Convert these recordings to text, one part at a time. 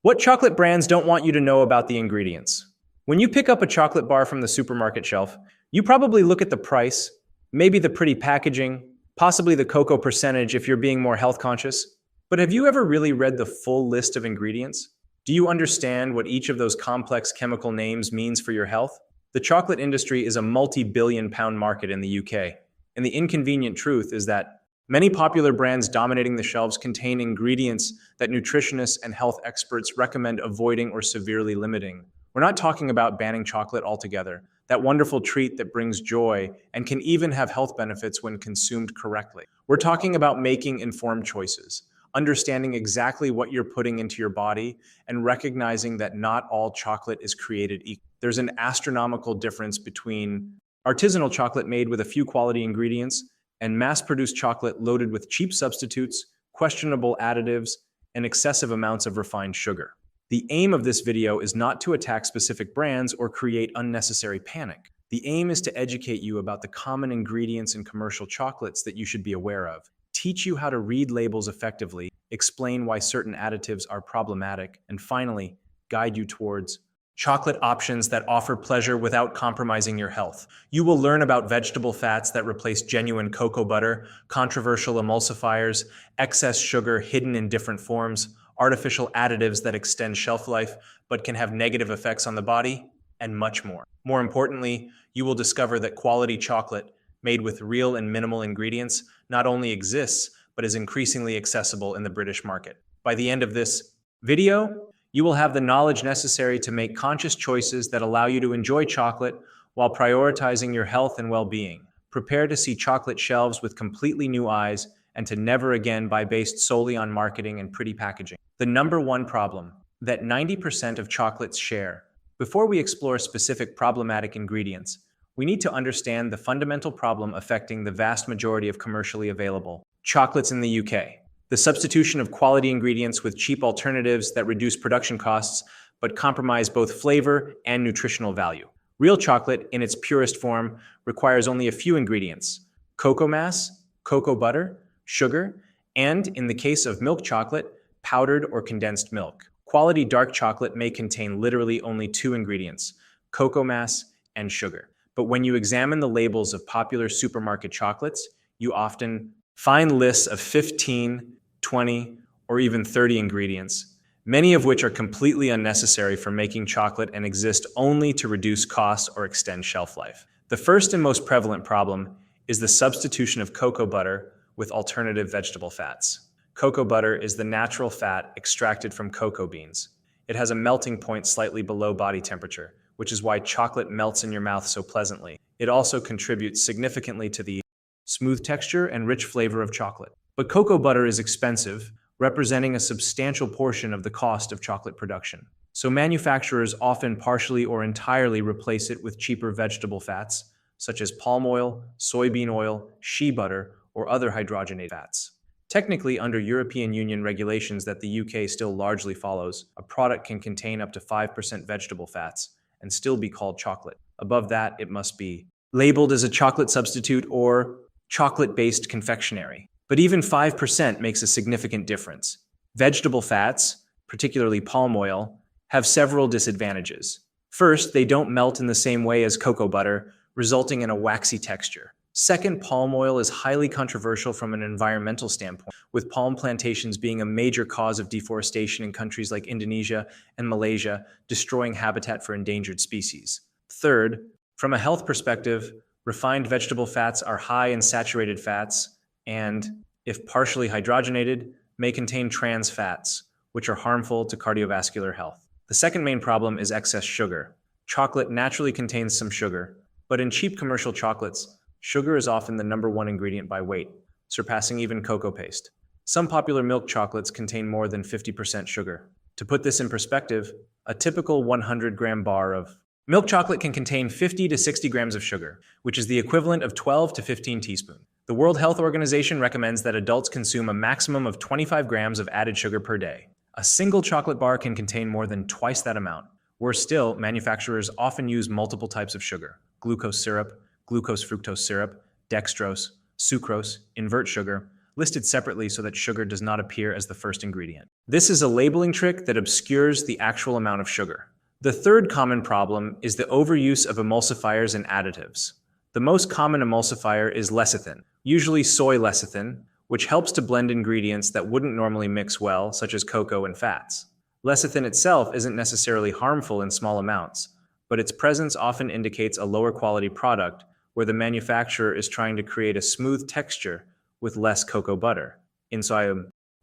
What chocolate brands don't want you to know about the ingredients? When you pick up a chocolate bar from the supermarket shelf, you probably look at the price, maybe the pretty packaging, possibly the cocoa percentage if you're being more health conscious. But have you ever really read the full list of ingredients? Do you understand what each of those complex chemical names means for your health? The chocolate industry is a multi-billion-pound market in the UK, and the inconvenient truth is that many popular brands dominating the shelves contain ingredients that nutritionists and health experts recommend avoiding or severely limiting. We're not talking about banning chocolate altogether, that wonderful treat that brings joy and can even have health benefits when consumed correctly. We're talking about making informed choices, understanding exactly what you're putting into your body, and recognizing that not all chocolate is created equal. There's an astronomical difference between artisanal chocolate made with a few quality ingredients and mass-produced chocolate loaded with cheap substitutes, questionable additives, and excessive amounts of refined sugar. The aim of this video is not to attack specific brands or create unnecessary panic. The aim is to educate you about the common ingredients in commercial chocolates that you should be aware of, teach you how to read labels effectively, explain why certain additives are problematic, and finally, guide you towards chocolate options that offer pleasure without compromising your health. You will learn about vegetable fats that replace genuine cocoa butter, controversial emulsifiers, excess sugar hidden in different forms, artificial additives that extend shelf life but can have negative effects on the body, and much more. More importantly, you will discover that quality chocolate made with real and minimal ingredients not only exists, but is increasingly accessible in the British market. By the end of this video, you will have the knowledge necessary to make conscious choices that allow you to enjoy chocolate while prioritizing your health and well-being. Prepare to see chocolate shelves with completely new eyes and to never again buy based solely on marketing and pretty packaging. The number one problem that 90% of chocolates share. Before we explore specific problematic ingredients, we need to understand the fundamental problem affecting the vast majority of commercially available chocolates in the UK. The substitution of quality ingredients with cheap alternatives that reduce production costs but compromise both flavor and nutritional value. Real chocolate, in its purest form, requires only a few ingredients: cocoa mass, cocoa butter, sugar, and, in the case of milk chocolate, powdered or condensed milk. Quality dark chocolate may contain literally only two ingredients: cocoa mass and sugar. But when you examine the labels of popular supermarket chocolates, you often find lists of 15, 20, or even 30 ingredients, many of which are completely unnecessary for making chocolate and exist only to reduce costs or extend shelf life. The first and most prevalent problem is the substitution of cocoa butter with alternative vegetable fats. Cocoa butter is the natural fat extracted from cocoa beans. It has a melting point slightly below body temperature, which is why chocolate melts in your mouth so pleasantly. It also contributes significantly to the smooth texture and rich flavor of chocolate. But cocoa butter is expensive, representing a substantial portion of the cost of chocolate production. So manufacturers often partially or entirely replace it with cheaper vegetable fats, such as palm oil, soybean oil, shea butter, or other hydrogenated fats. Technically, under European Union regulations that the UK still largely follows, a product can contain up to 5% vegetable fats and still be called chocolate. Above that, it must be labeled as a chocolate substitute or chocolate-based confectionery. But even 5% makes a significant difference. Vegetable fats, particularly palm oil, have several disadvantages. First, they don't melt in the same way as cocoa butter, resulting in a waxy texture. Second, palm oil is highly controversial from an environmental standpoint, with palm plantations being a major cause of deforestation in countries like Indonesia and Malaysia, destroying habitat for endangered species. Third, from a health perspective, refined vegetable fats are high in saturated fats and, if partially hydrogenated, may contain trans fats, which are harmful to cardiovascular health. The second main problem is excess sugar. Chocolate naturally contains some sugar, but in cheap commercial chocolates, sugar is often the number one ingredient by weight, surpassing even cocoa paste. Some popular milk chocolates contain more than 50% sugar. To put this in perspective, a typical 100-gram bar of milk chocolate can contain 50 to 60 grams of sugar, which is the equivalent of 12 to 15 teaspoons. The World Health Organization recommends that adults consume a maximum of 25 grams of added sugar per day. A single chocolate bar can contain more than twice that amount. Worse still, manufacturers often use multiple types of sugar: glucose syrup, glucose fructose syrup, dextrose, sucrose, invert sugar, listed separately so that sugar does not appear as the first ingredient. This is a labeling trick that obscures the actual amount of sugar. The third common problem is the overuse of emulsifiers and additives. The most common emulsifier is lecithin, usually soy lecithin, which helps to blend ingredients that wouldn't normally mix well, such as cocoa and fats. Lecithin itself isn't necessarily harmful in small amounts, but its presence often indicates a lower quality product where the manufacturer is trying to create a smooth texture with less cocoa butter. In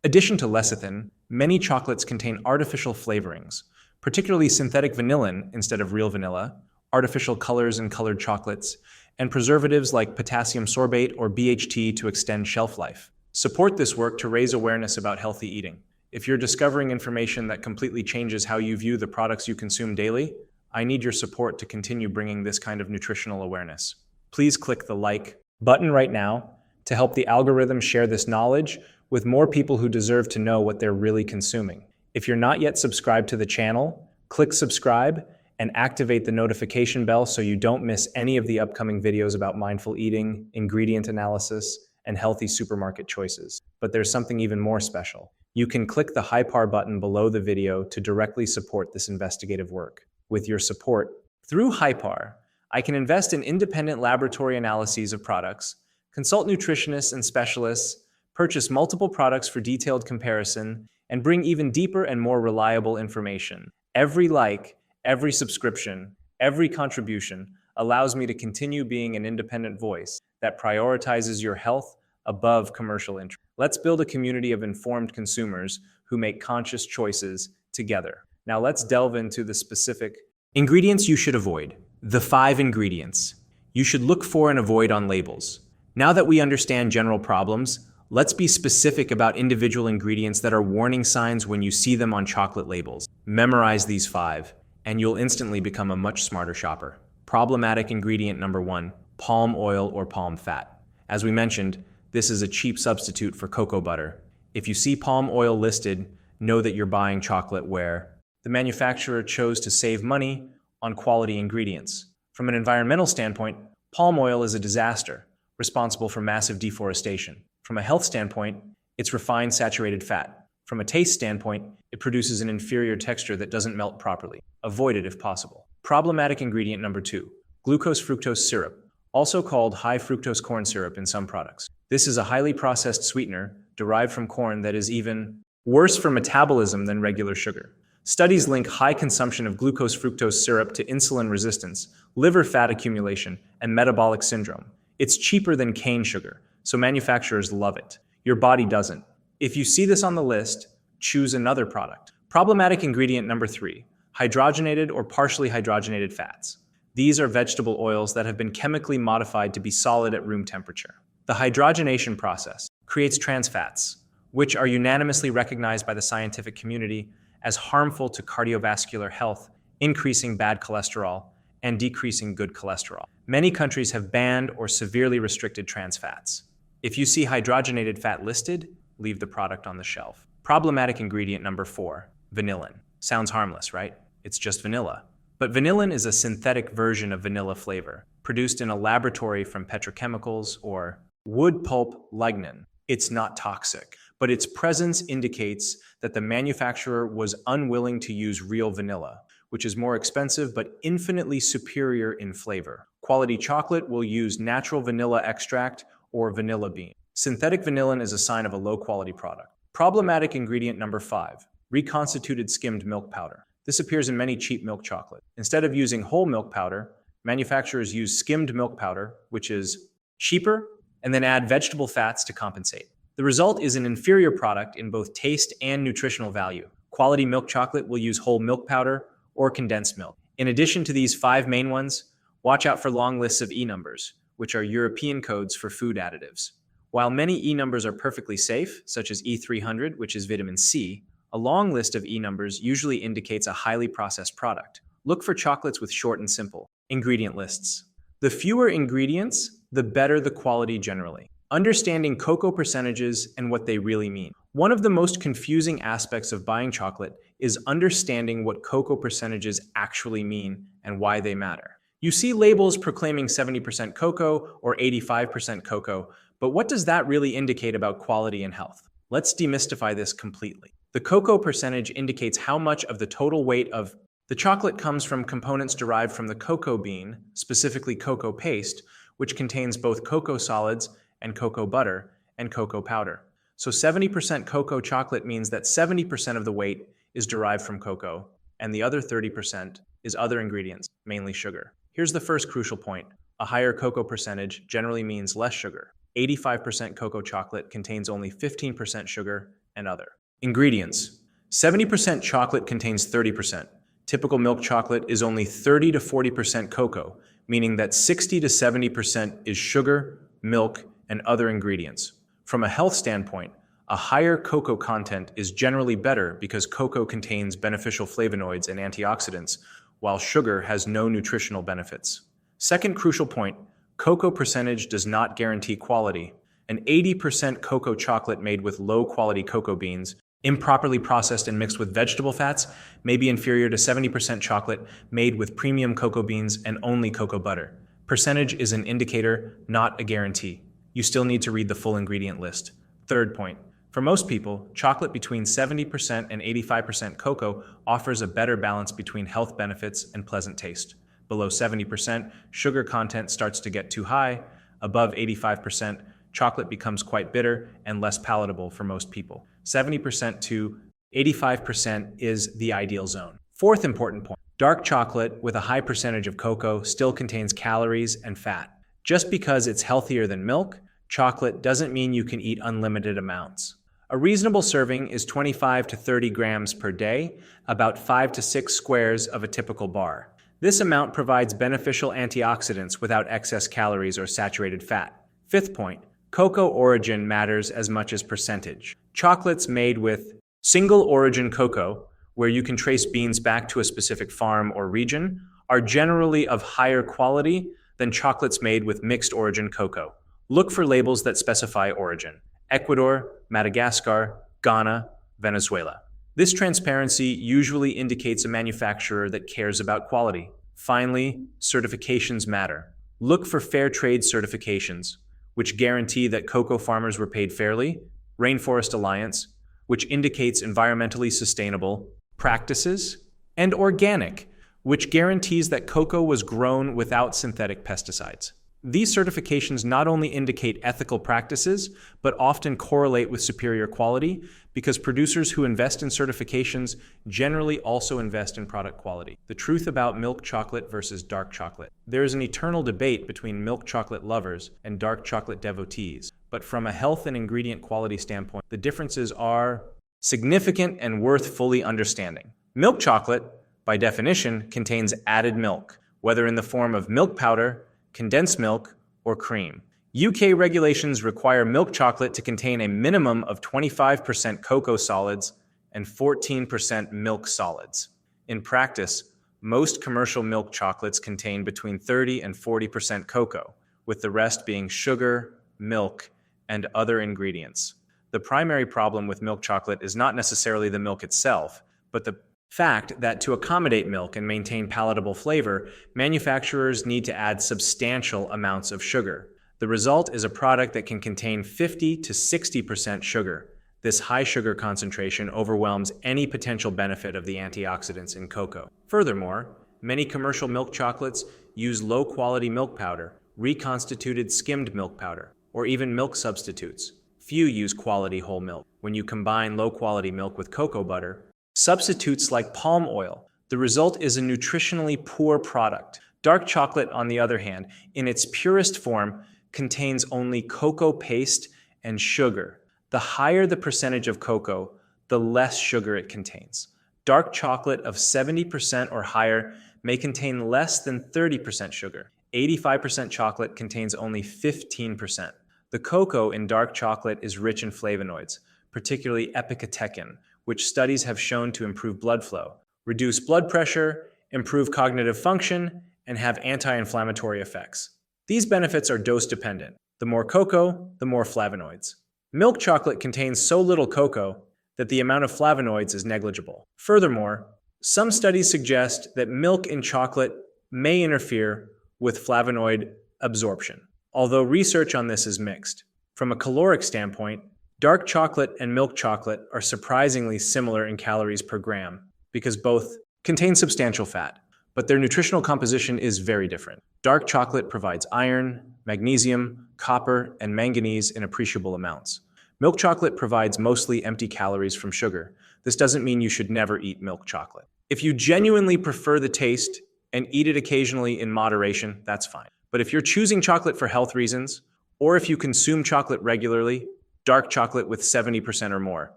addition to lecithin, many chocolates contain artificial flavorings, particularly synthetic vanillin instead of real vanilla, artificial colors in colored chocolates, and preservatives like potassium sorbate or BHT to extend shelf life. Support this work to raise awareness about healthy eating. If you're discovering information that completely changes how you view the products you consume daily, I need your support to continue bringing this kind of nutritional awareness. Please click the like button right now to help the algorithm share this knowledge with more people who deserve to know what they're really consuming. If you're not yet subscribed to the channel, click subscribe and activate the notification bell so you don't miss any of the upcoming videos about mindful eating, ingredient analysis, and healthy supermarket choices. But there's something even more special. You can click the Hypar button below the video to directly support this investigative work. With your support, through Hypar, I can invest in independent laboratory analyses of products, consult nutritionists and specialists, purchase multiple products for detailed comparison, and bring even deeper and more reliable information. Every like, every subscription, every contribution allows me to continue being an independent voice that prioritizes your health above commercial interest. Let's build a community of informed consumers who make conscious choices together. Now let's delve into the specific ingredients you should avoid. The 5 ingredients you should look for and avoid on labels. Now that we understand general problems, let's be specific about individual ingredients that are warning signs when you see them on chocolate labels. Memorize these 5, and you'll instantly become a much smarter shopper. Problematic ingredient number 1, palm oil or palm fat. As we mentioned, this is a cheap substitute for cocoa butter. If you see palm oil listed, know that you're buying chocolate where the manufacturer chose to save money on quality ingredients. From an environmental standpoint, palm oil is a disaster, responsible for massive deforestation. From a health standpoint, it's refined saturated fat. From a taste standpoint, it produces an inferior texture that doesn't melt properly. Avoid it if possible. Problematic ingredient number 2, glucose-fructose syrup, also called high fructose corn syrup in some products. This is a highly processed sweetener derived from corn that is even worse for metabolism than regular sugar. Studies link high consumption of glucose-fructose syrup to insulin resistance, liver fat accumulation, and metabolic syndrome. It's cheaper than cane sugar, so manufacturers love it. Your body doesn't. If you see this on the list, choose another product. Problematic ingredient number 3, hydrogenated or partially hydrogenated fats. These are vegetable oils that have been chemically modified to be solid at room temperature. The hydrogenation process creates trans fats, which are unanimously recognized by the scientific community as harmful to cardiovascular health, increasing bad cholesterol and decreasing good cholesterol. Many countries have banned or severely restricted trans fats. If you see hydrogenated fat listed, leave the product on the shelf. Problematic ingredient number 4, vanillin. Sounds harmless, right? It's just vanilla. But vanillin is a synthetic version of vanilla flavor, produced in a laboratory from petrochemicals or wood pulp lignin. It's not toxic, but its presence indicates that the manufacturer was unwilling to use real vanilla, which is more expensive but infinitely superior in flavor. Quality chocolate will use natural vanilla extract or vanilla bean. Synthetic vanillin is a sign of a low-quality product. Problematic ingredient number 5, reconstituted skimmed milk powder. This appears in many cheap milk chocolate. Instead of using whole milk powder, manufacturers use skimmed milk powder, which is cheaper, and then add vegetable fats to compensate. The result is an inferior product in both taste and nutritional value. Quality milk chocolate will use whole milk powder or condensed milk. In addition to these 5 main ones, watch out for long lists of E-numbers, which are European codes for food additives. While many E-numbers are perfectly safe, such as E300, which is vitamin C, a long list of E-numbers usually indicates a highly processed product. Look for chocolates with short and simple ingredient lists. The fewer ingredients, the better the quality generally. Understanding cocoa percentages and what they really mean. One of the most confusing aspects of buying chocolate is understanding what cocoa percentages actually mean and why they matter. You see labels proclaiming 70% cocoa or 85% cocoa, But what does that really indicate about quality and health? Let's demystify this completely. The cocoa percentage indicates how much of the total weight of the chocolate comes from components derived from the cocoa bean, specifically cocoa paste, which contains both cocoa solids and cocoa butter and cocoa powder. So 70% cocoa chocolate means that 70% of the weight is derived from cocoa, and the other 30% is other ingredients, mainly sugar. Here's the first crucial point. A higher cocoa percentage generally means less sugar. 85% cocoa chocolate contains only 15% sugar and other. Ingredients. 70% chocolate contains 30%. Typical milk chocolate is only 30 to 40% cocoa, meaning that 60 to 70% is sugar, milk, and other ingredients. From a health standpoint, a higher cocoa content is generally better because cocoa contains beneficial flavonoids and antioxidants, while sugar has no nutritional benefits. Second crucial point, cocoa percentage does not guarantee quality. An 80% cocoa chocolate made with low-quality cocoa beans, improperly processed and mixed with vegetable fats, may be inferior to 70% chocolate made with premium cocoa beans and only cocoa butter. Percentage is an indicator, not a guarantee. You still need to read the full ingredient list. Third point, for most people, chocolate between 70% and 85% cocoa offers a better balance between health benefits and pleasant taste. Below 70%, sugar content starts to get too high. Above 85%, chocolate becomes quite bitter and less palatable for most people. 70% to 85% is the ideal zone. Fourth important point, dark chocolate with a high percentage of cocoa still contains calories and fat. Just because it's healthier than milk, chocolate doesn't mean you can eat unlimited amounts. A reasonable serving is 25 to 30 grams per day, about 5 to 6 squares of a typical bar. This amount provides beneficial antioxidants without excess calories or saturated fat. Fifth point, cocoa origin matters as much as percentage. Chocolates made with single origin cocoa, where you can trace beans back to a specific farm or region, are generally of higher quality than chocolates made with mixed origin cocoa. Look for labels that specify origin: Ecuador, Madagascar, Ghana, Venezuela. This transparency usually indicates a manufacturer that cares about quality. Finally, certifications matter. Look for fair trade certifications, which guarantee that cocoa farmers were paid fairly, Rainforest Alliance, which indicates environmentally sustainable practices, and organic, which guarantees that cocoa was grown without synthetic pesticides. These certifications not only indicate ethical practices, but often correlate with superior quality because producers who invest in certifications generally also invest in product quality. The truth about milk chocolate versus dark chocolate. There is an eternal debate between milk chocolate lovers and dark chocolate devotees, but from a health and ingredient quality standpoint, the differences are significant and worth fully understanding. Milk chocolate, by definition, contains added milk, whether in the form of milk powder, condensed milk, or cream. UK regulations require milk chocolate to contain a minimum of 25% cocoa solids and 14% milk solids. In practice, most commercial milk chocolates contain between 30 and 40% cocoa, with the rest being sugar, milk, and other ingredients. The primary problem with milk chocolate is not necessarily the milk itself, but the fact that to accommodate milk and maintain palatable flavor, manufacturers need to add substantial amounts of sugar. The result is a product that can contain 50 to 60% sugar. This high sugar concentration overwhelms any potential benefit of the antioxidants in cocoa. Furthermore, many commercial milk chocolates use low-quality milk powder, reconstituted skimmed milk powder, or even milk substitutes. Few use quality whole milk. When you combine low-quality milk with cocoa butter, substitutes like palm oil, the result is a nutritionally poor product. Dark chocolate, on the other hand, in its purest form, contains only cocoa paste and sugar. The higher the percentage of cocoa, the less sugar it contains. Dark chocolate of 70% or higher may contain less than 30% sugar. 85% chocolate contains only 15%. The cocoa in dark chocolate is rich in flavonoids, particularly epicatechin, which studies have shown to improve blood flow, reduce blood pressure, improve cognitive function, and have anti-inflammatory effects. These benefits are dose-dependent. The more cocoa, the more flavonoids. Milk chocolate contains so little cocoa that the amount of flavonoids is negligible. Furthermore, some studies suggest that milk in chocolate may interfere with flavonoid absorption, although research on this is mixed. From a caloric standpoint, dark chocolate and milk chocolate are surprisingly similar in calories per gram because both contain substantial fat, but their nutritional composition is very different. Dark chocolate provides iron, magnesium, copper, and manganese in appreciable amounts. Milk chocolate provides mostly empty calories from sugar. This doesn't mean you should never eat milk chocolate. If you genuinely prefer the taste and eat it occasionally in moderation, that's fine. But if you're choosing chocolate for health reasons, or if you consume chocolate regularly, dark chocolate with 70% or more,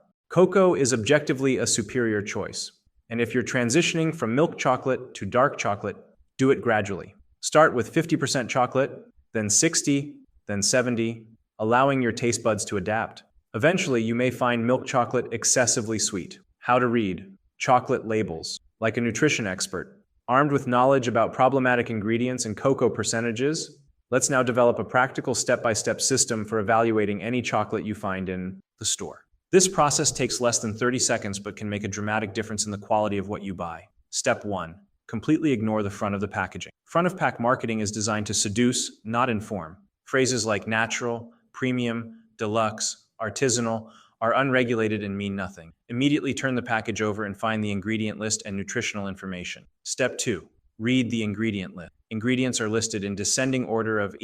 cocoa is objectively a superior choice. And if you're transitioning from milk chocolate to dark chocolate, do it gradually. Start with 50% chocolate, then 60, then 70, allowing your taste buds to adapt. Eventually, you may find milk chocolate excessively sweet. How to read chocolate labels. Like a nutrition expert, armed with knowledge about problematic ingredients and cocoa percentages, let's now develop a practical step-by-step system for evaluating any chocolate you find in the store. This process takes less than 30 seconds but can make a dramatic difference in the quality of what you buy. Step 1. Completely ignore the front of the packaging. Front-of-pack marketing is designed to seduce, not inform. Phrases like natural, premium, deluxe, artisanal are unregulated and mean nothing. Immediately turn the package over and find the ingredient list and nutritional information. Step 2. Read the ingredient list. Ingredients are listed in descending order of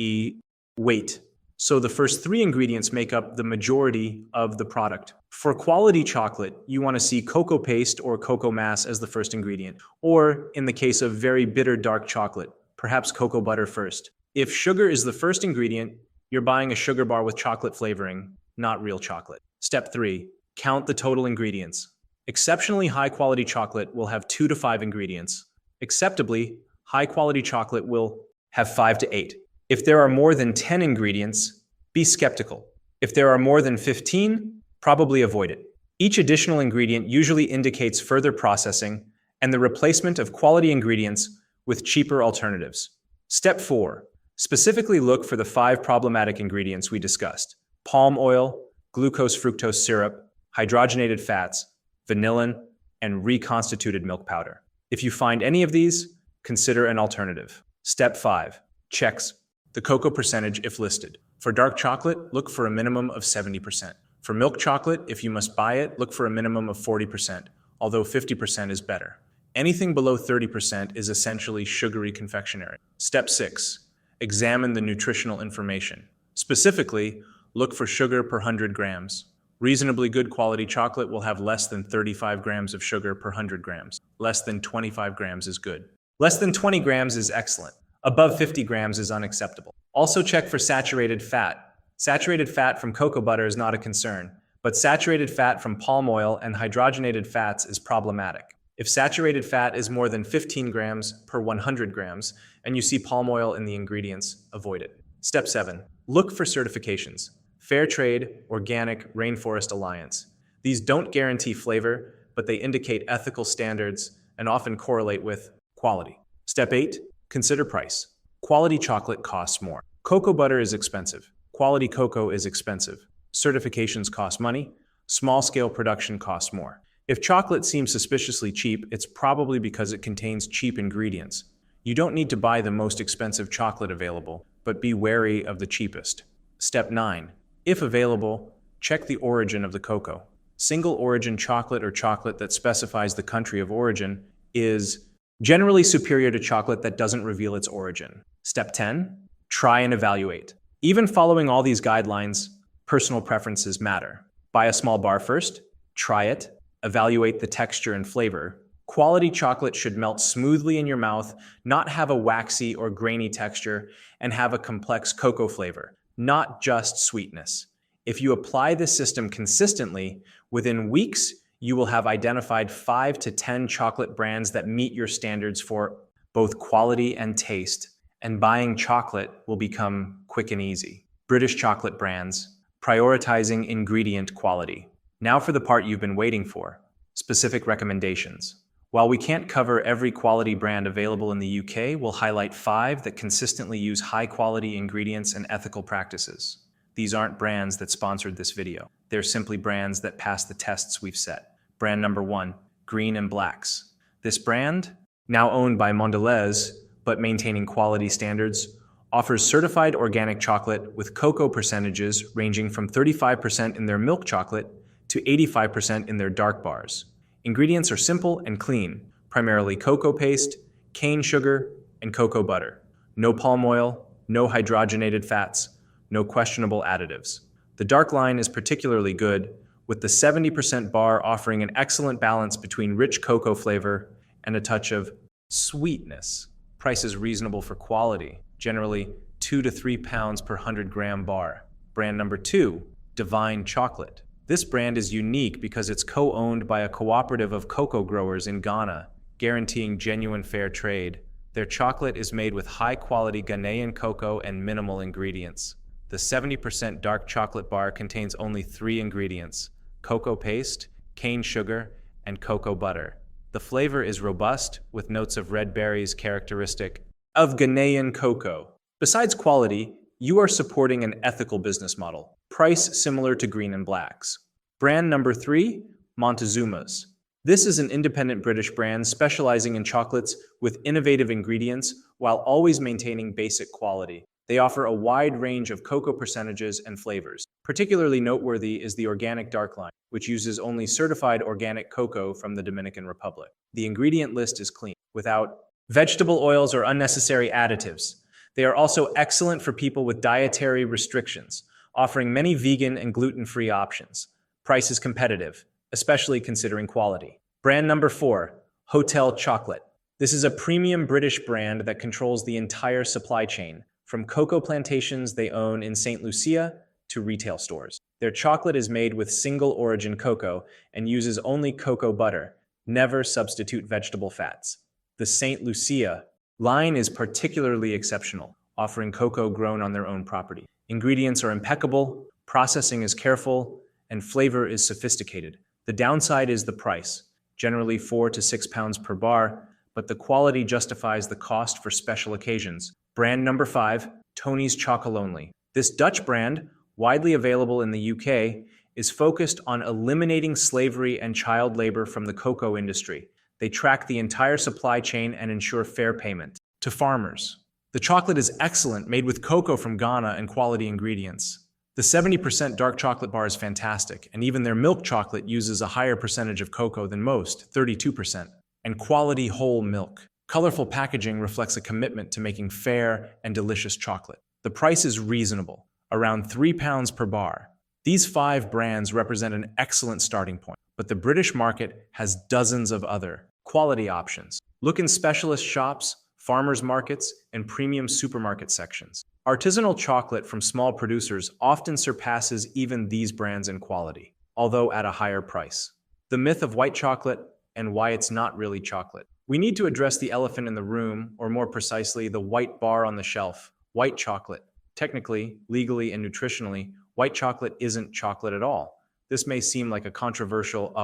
weight. So the first 3 ingredients make up the majority of the product. For quality chocolate, you want to see cocoa paste or cocoa mass as the first ingredient, or in the case of very bitter dark chocolate, perhaps cocoa butter first. If sugar is the first ingredient, you're buying a sugar bar with chocolate flavoring, not real chocolate. Step 3. Count the total ingredients. Exceptionally high-quality chocolate will have 2 to 5 ingredients. Acceptably, high-quality chocolate will have 5 to 8. If there are more than 10 ingredients, be skeptical. If there are more than 15, probably avoid it. Each additional ingredient usually indicates further processing and the replacement of quality ingredients with cheaper alternatives. Step 4. Specifically look for the 5 problematic ingredients we discussed: palm oil, glucose-fructose syrup, hydrogenated fats, vanillin, and reconstituted milk powder. If you find any of these, consider an alternative. Step 5. Checks the cocoa percentage if listed. For dark chocolate, look for a minimum of 70%. For milk chocolate, if you must buy it, look for a minimum of 40%, although 50% is better. Anything below 30% is essentially sugary confectionery. Step 6. Examine the nutritional information. Specifically, look for sugar per 100 grams. Reasonably good quality chocolate will have less than 35 grams of sugar per 100 grams. Less than 25 grams is good. Less than 20 grams is excellent. Above 50 grams is unacceptable. Also check for saturated fat. Saturated fat from cocoa butter is not a concern, but saturated fat from palm oil and hydrogenated fats is problematic. If saturated fat is more than 15 grams per 100 grams and you see palm oil in the ingredients, avoid it. Step 7. Look for certifications. Fair Trade, Organic, Rainforest Alliance. These don't guarantee flavor, but they indicate ethical standards and often correlate with quality. Step 8. Consider price. Quality chocolate costs more. Cocoa butter is expensive. Quality cocoa is expensive. Certifications cost money. Small-scale production costs more. If chocolate seems suspiciously cheap, it's probably because it contains cheap ingredients. You don't need to buy the most expensive chocolate available, but be wary of the cheapest. Step 9. If available, check the origin of the cocoa. Single origin chocolate or chocolate that specifies the country of origin is generally superior to chocolate that doesn't reveal its origin. Step 10. Try and evaluate. Even following all these guidelines, personal preferences matter. Buy a small bar first, try it, evaluate the texture and flavor. Quality chocolate should melt smoothly in your mouth, not have a waxy or grainy texture, and have a complex cocoa flavor, not just sweetness. If you apply this system consistently, within weeks, you will have identified 5 to 10 chocolate brands that meet your standards for both quality and taste, and buying chocolate will become quick and easy. British chocolate brands, prioritizing ingredient quality. Now for the part you've been waiting for, specific recommendations. While we can't cover every quality brand available in the UK, we'll highlight 5 that consistently use high-quality ingredients and ethical practices. These aren't brands that sponsored this video. They're simply brands that pass the tests we've set. Brand number 1, Green and Blacks. This brand, now owned by Mondelez, but maintaining quality standards, offers certified organic chocolate with cocoa percentages ranging from 35% in their milk chocolate to 85% in their dark bars. Ingredients are simple and clean, primarily cocoa paste, cane sugar, and cocoa butter. No palm oil, no hydrogenated fats, no questionable additives. The dark line is particularly good, with the 70% bar offering an excellent balance between rich cocoa flavor and a touch of sweetness. Price is reasonable for quality, generally 2 to 3 pounds per 100-gram bar. Brand number 2, Divine Chocolate. This brand is unique because it's co-owned by a cooperative of cocoa growers in Ghana, guaranteeing genuine fair trade. Their chocolate is made with high-quality Ghanaian cocoa and minimal ingredients. The 70% dark chocolate bar contains only 3 ingredients: cocoa paste, cane sugar, and cocoa butter. The flavor is robust, with notes of red berries characteristic of Ghanaian cocoa. Besides quality, you are supporting an ethical business model. Price similar to Green and Black's. Brand number 3, Montezuma's. This is an independent British brand specializing in chocolates with innovative ingredients while always maintaining basic quality. They offer a wide range of cocoa percentages and flavors. Particularly noteworthy is the organic dark line, which uses only certified organic cocoa from the Dominican Republic. The ingredient list is clean, without vegetable oils or unnecessary additives. They are also excellent for people with dietary restrictions, offering many vegan and gluten-free options. Price is competitive, especially considering quality. Brand number 4, Hotel Chocolate. This is a premium British brand that controls the entire supply chain, from cocoa plantations they own in St. Lucia to retail stores. Their chocolate is made with single-origin cocoa and uses only cocoa butter, never substitute vegetable fats. The St. Lucia line is particularly exceptional, offering cocoa grown on their own property. Ingredients are impeccable, processing is careful, and flavor is sophisticated. The downside is the price, generally 4 to 6 pounds per bar, but the quality justifies the cost for special occasions. Brand number 5, Tony's Chocolonely. This Dutch brand, widely available in the UK, is focused on eliminating slavery and child labor from the cocoa industry. They track the entire supply chain and ensure fair payment to farmers. The chocolate is excellent, made with cocoa from Ghana and quality ingredients. The 70% dark chocolate bar is fantastic, and even their milk chocolate uses a higher percentage of cocoa than most, 32%, and quality whole milk. Colorful packaging reflects a commitment to making fair and delicious chocolate. The price is reasonable, around 3 pounds per bar. These 5 brands represent an excellent starting point, but the British market has dozens of other quality options. Look in specialist shops, farmers markets, and premium supermarket sections. Artisanal chocolate from small producers often surpasses even these brands in quality, although at a higher price. The myth of white chocolate and why it's not really chocolate. We need to address the elephant in the room, or more precisely, the white bar on the shelf. White chocolate. Technically, legally, and nutritionally, white chocolate isn't chocolate at all. This may seem like a controversial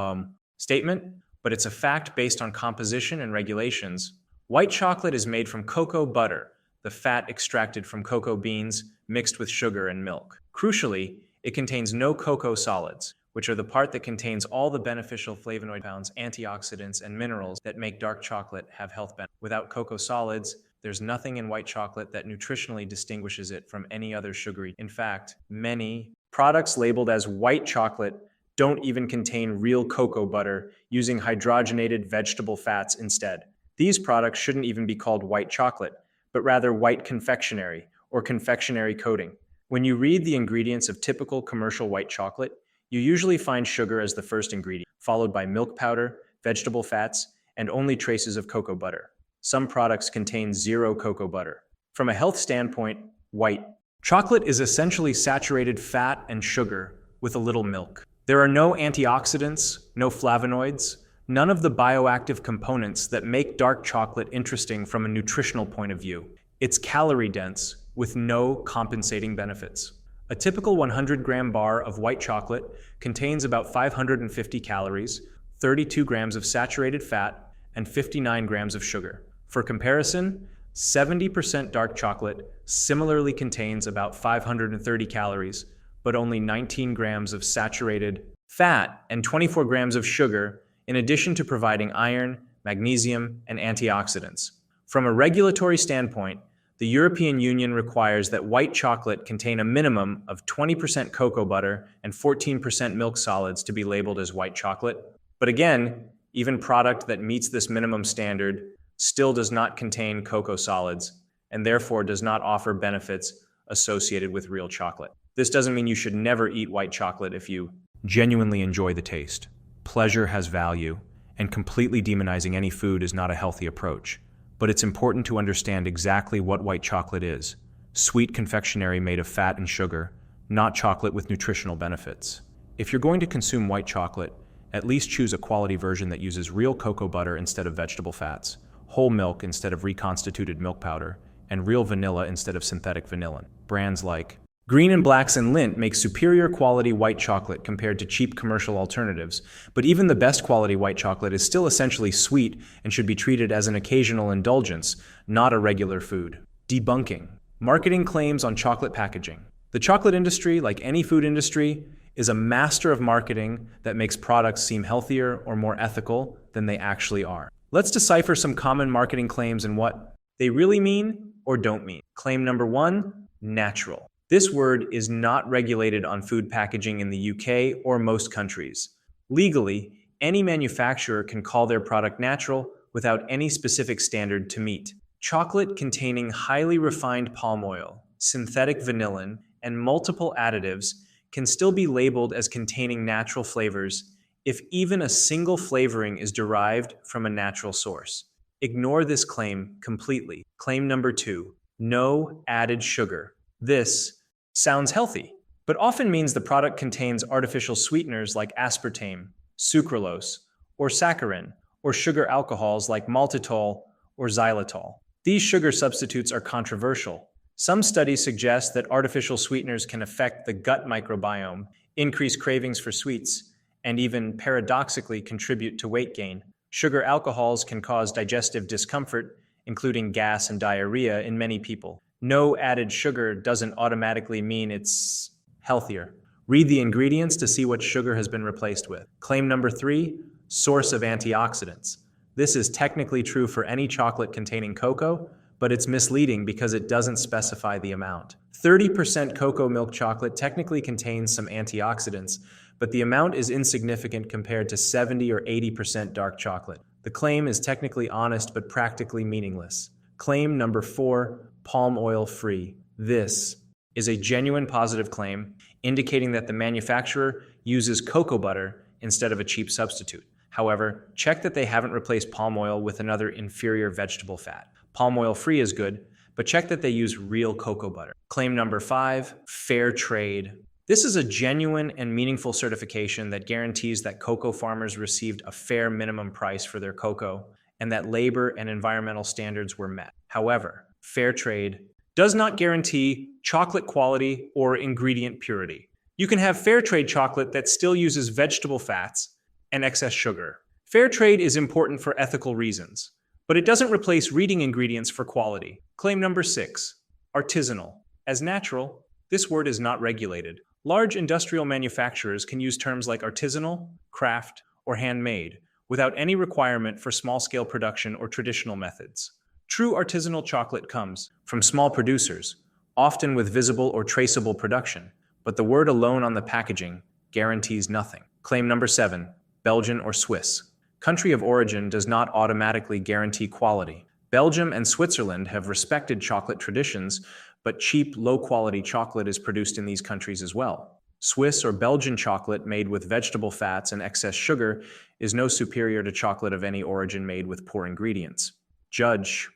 statement, but it's a fact based on composition and regulations. White chocolate is made from cocoa butter, the fat extracted from cocoa beans mixed with sugar and milk. Crucially, it contains no cocoa solids, which are the part that contains all the beneficial flavonoid compounds, antioxidants, and minerals that make dark chocolate have health benefits. Without cocoa solids, there's nothing in white chocolate that nutritionally distinguishes it from any other sugary. In fact, many products labeled as white chocolate don't even contain real cocoa butter, using hydrogenated vegetable fats instead. These products shouldn't even be called white chocolate, but rather white confectionery or confectionery coating. When you read the ingredients of typical commercial white chocolate, you usually find sugar as the first ingredient, followed by milk powder, vegetable fats, and only traces of cocoa butter. Some products contain 0 cocoa butter. From a health standpoint, white chocolate is essentially saturated fat and sugar with a little milk. There are no antioxidants, no flavonoids, none of the bioactive components that make dark chocolate interesting from a nutritional point of view. It's calorie dense with no compensating benefits. A typical 100-gram bar of white chocolate contains about 550 calories, 32 grams of saturated fat, and 59 grams of sugar. For comparison, 70% dark chocolate similarly contains about 530 calories, but only 19 grams of saturated fat and 24 grams of sugar, in addition to providing iron, magnesium, and antioxidants. From a regulatory standpoint, The European Union requires that white chocolate contain a minimum of 20% cocoa butter and 14% milk solids to be labeled as white chocolate. But again, even product that meets this minimum standard still does not contain cocoa solids and therefore does not offer benefits associated with real chocolate. This doesn't mean you should never eat white chocolate if you genuinely enjoy the taste. Pleasure has value, and completely demonizing any food is not a healthy approach. But it's important to understand exactly what white chocolate is. Sweet confectionery made of fat and sugar, not chocolate with nutritional benefits. If you're going to consume white chocolate, at least choose a quality version that uses real cocoa butter instead of vegetable fats, whole milk instead of reconstituted milk powder, and real vanilla instead of synthetic vanillin. Brands like Green and Black's and Lindt make superior quality white chocolate compared to cheap commercial alternatives, but even the best quality white chocolate is still essentially sweet and should be treated as an occasional indulgence, not a regular food. Debunking. Marketing claims on chocolate packaging. The chocolate industry, like any food industry, is a master of marketing that makes products seem healthier or more ethical than they actually are. Let's decipher some common marketing claims and what they really mean or don't mean. Claim number 1, natural. This word is not regulated on food packaging in the UK or most countries. Legally, any manufacturer can call their product natural without any specific standard to meet. Chocolate containing highly refined palm oil, synthetic vanillin, and multiple additives can still be labeled as containing natural flavors if even a single flavoring is derived from a natural source. Ignore this claim completely. Claim number 2, no added sugar. This sounds healthy, but often means the product contains artificial sweeteners like aspartame, sucralose, or saccharin, or sugar alcohols like maltitol or xylitol. These sugar substitutes are controversial. Some studies suggest that artificial sweeteners can affect the gut microbiome, increase cravings for sweets, and even paradoxically contribute to weight gain. Sugar alcohols can cause digestive discomfort, including gas and diarrhea in many people. No added sugar doesn't automatically mean it's healthier. Read the ingredients to see what sugar has been replaced with. Claim number 3, source of antioxidants. This is technically true for any chocolate containing cocoa, but it's misleading because it doesn't specify the amount. 30% cocoa milk chocolate technically contains some antioxidants, but the amount is insignificant compared to 70 or 80% dark chocolate. The claim is technically honest but practically meaningless. Claim number 4, palm oil free. This is a genuine positive claim, indicating that the manufacturer uses cocoa butter instead of a cheap substitute. However, check that they haven't replaced palm oil with another inferior vegetable fat. Palm oil free is good, but check that they use real cocoa butter. Claim number 5, fair trade. This is a genuine and meaningful certification that guarantees that cocoa farmers received a fair minimum price for their cocoa and that labor and environmental standards were met. However, fair trade does not guarantee chocolate quality or ingredient purity. You can have fair trade chocolate that still uses vegetable fats and excess sugar. Fair trade is important for ethical reasons, but it doesn't replace reading ingredients for quality. Claim number 6, artisanal. As natural, this word is not regulated. Large industrial manufacturers can use terms like artisanal, craft, or handmade without any requirement for small-scale production or traditional methods. True artisanal chocolate comes from small producers, often with visible or traceable production, but the word alone on the packaging guarantees nothing. Claim number 7, Belgian or Swiss. Country of origin does not automatically guarantee quality. Belgium and Switzerland have respected chocolate traditions, but cheap, low-quality chocolate is produced in these countries as well. Swiss or Belgian chocolate made with vegetable fats and excess sugar is no superior to chocolate of any origin made with poor ingredients. Judge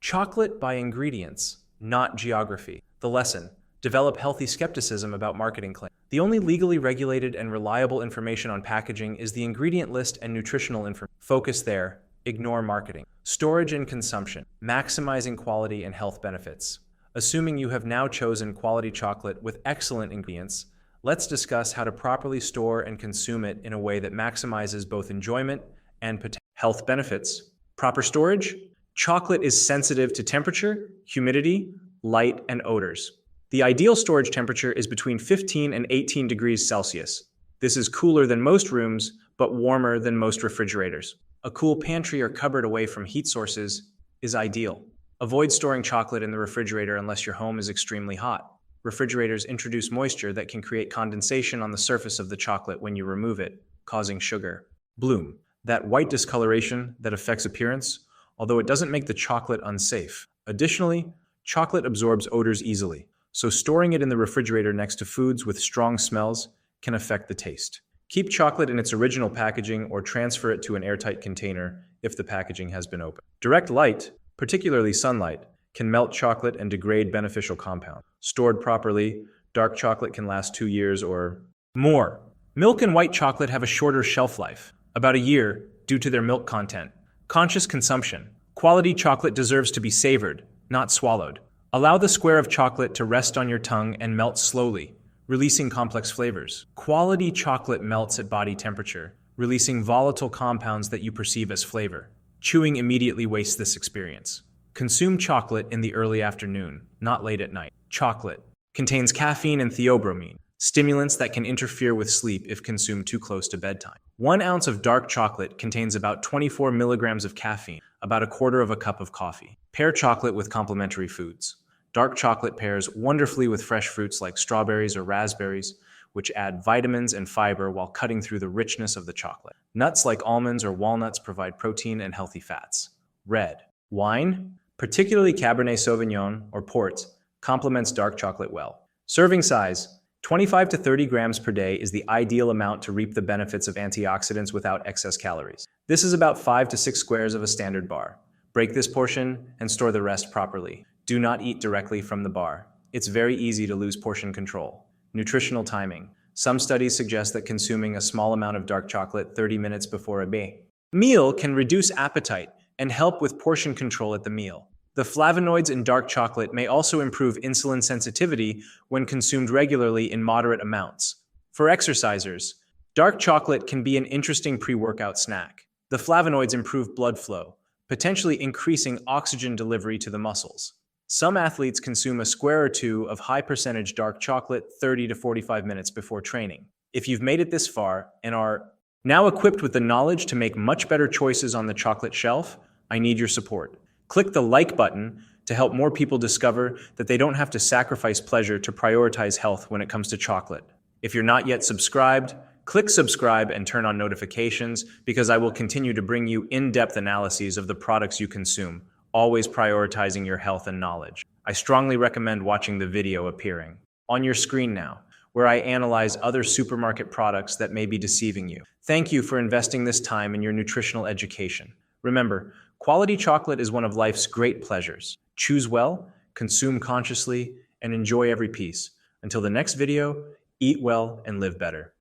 chocolate by ingredients, not geography. The lesson: develop healthy skepticism about marketing claims. The only legally regulated and reliable information on packaging is the ingredient list and nutritional information. Focus there, ignore marketing. Storage and consumption, maximizing quality and health benefits. Assuming you have now chosen quality chocolate with excellent ingredients, let's discuss how to properly store and consume it in a way that maximizes both enjoyment and potential health benefits. Proper storage. Chocolate is sensitive to temperature, humidity, light, and odors. The ideal storage temperature is between 15 and 18 degrees Celsius. This is cooler than most rooms, but warmer than most refrigerators. A cool pantry or cupboard away from heat sources is ideal. Avoid storing chocolate in the refrigerator unless your home is extremely hot. Refrigerators introduce moisture that can create condensation on the surface of the chocolate when you remove it, causing sugar bloom. That white discoloration that affects appearance, although it doesn't make the chocolate unsafe. Additionally, chocolate absorbs odors easily, so storing it in the refrigerator next to foods with strong smells can affect the taste. Keep chocolate in its original packaging or transfer it to an airtight container if the packaging has been opened. Direct light, particularly sunlight, can melt chocolate and degrade beneficial compounds. Stored properly, dark chocolate can last 2 years or more. Milk and white chocolate have a shorter shelf life, about a year, due to their milk content. Conscious consumption. Quality chocolate deserves to be savored, not swallowed. Allow the square of chocolate to rest on your tongue and melt slowly, releasing complex flavors. Quality chocolate melts at body temperature, releasing volatile compounds that you perceive as flavor. Chewing immediately wastes this experience. Consume chocolate in the early afternoon, not late at night. Chocolate contains caffeine and theobromine, stimulants that can interfere with sleep if consumed too close to bedtime. 1 ounce of dark chocolate contains about 24 milligrams of caffeine, about a quarter of a cup of coffee. Pair chocolate with complementary foods. Dark chocolate pairs wonderfully with fresh fruits like strawberries or raspberries, which add vitamins and fiber while cutting through the richness of the chocolate. Nuts like almonds or walnuts provide protein and healthy fats. Red wine, particularly Cabernet Sauvignon or Port, complements dark chocolate well. Serving size: 25 to 30 grams per day is the ideal amount to reap the benefits of antioxidants without excess calories. This is about 5 to 6 squares of a standard bar. Break this portion and store the rest properly. Do not eat directly from the bar. It's very easy to lose portion control. Nutritional timing. Some studies suggest that consuming a small amount of dark chocolate 30 minutes before a meal can reduce appetite and help with portion control at the meal. The flavonoids in dark chocolate may also improve insulin sensitivity when consumed regularly in moderate amounts. For exercisers, dark chocolate can be an interesting pre-workout snack. The flavonoids improve blood flow, potentially increasing oxygen delivery to the muscles. Some athletes consume a square or two of high-percentage dark chocolate 30 to 45 minutes before training. If you've made it this far and are now equipped with the knowledge to make much better choices on the chocolate shelf, I need your support. Click the like button to help more people discover that they don't have to sacrifice pleasure to prioritize health when it comes to chocolate. If you're not yet subscribed, click subscribe and turn on notifications because I will continue to bring you in-depth analyses of the products you consume, always prioritizing your health and knowledge. I strongly recommend watching the video appearing on your screen now, where I analyze other supermarket products that may be deceiving you. Thank you for investing this time in your nutritional education. Remember, quality chocolate is one of life's great pleasures. Choose well, consume consciously, and enjoy every piece. Until the next video, eat well and live better.